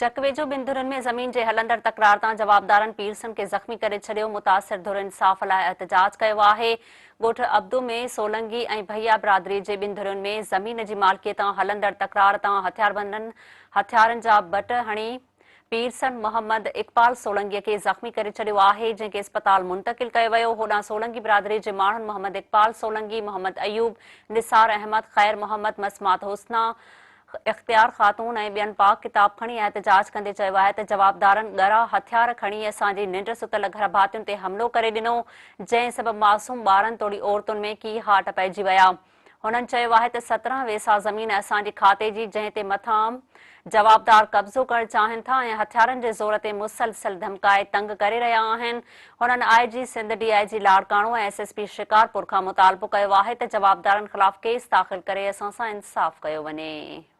चकवेजो ॿिनि धुरनि में ज़मीन जे हलंदड़ तकरार तां जवाबदारनि पीरसन खे ज़ख़्मी करे छॾियो। मुतासिर धुर इंसाफ़ लाइ एहतजाज कयो आहे। ॻोठ अब्दो में सोलंगी ऐं भैया बिरादरी जे ॿिनि धुरनि में ज़मीन जी मालिकीअ तां हलंदड़ तकरार तां हथियारबंदनि हथियारनि जा बट हणी पीरसन मोहम्मद इकबाल सोलंगीअ खे ज़ख़्मी करे छॾियो आहे, जंहिंखे अस्पताल मुंतक़िल कयो वियो। होॾां सोलंगी बिरादरी जे माण्हुनि मोहम्मद इकबाल सोलंगी, मोहम्मद अयूब, निसार अहमद, ख़ैर मोहम्मद, मसमात हुस्ना, इख्तियार ख़ातून ऐं ॿियनि पाक किताब खणी एहतजाज कंदे चयो आहे त जवाबदारनि ॻरा हथियार खणी असांजी निंड सुतल घर भातियुनि ते हमिलो करे ॾिनो, जंहिं सबबि मासूम ॿारनि तोड़ी औरतुनि में की हाट पइजी विया। हुननि चयो आहे त 17 वेसा ज़मीन असांजे खाते जी, जंहिं ते मथां जवाबदार कब्ज़ो करणु चाहिनि था ऐं हथियारनि जे ज़ोर ते मुसलसल धमकाए तंग करे रहिया आहिनि। हुननि IG सिंध, DIG लाड़काणो ऐं SSP शिकारपुर खां मुतालबो कयो आहे त जवाबदारनि ख़िलाफ़ केस दाख़िल करे असां सां इंसाफ़ कयो वञे।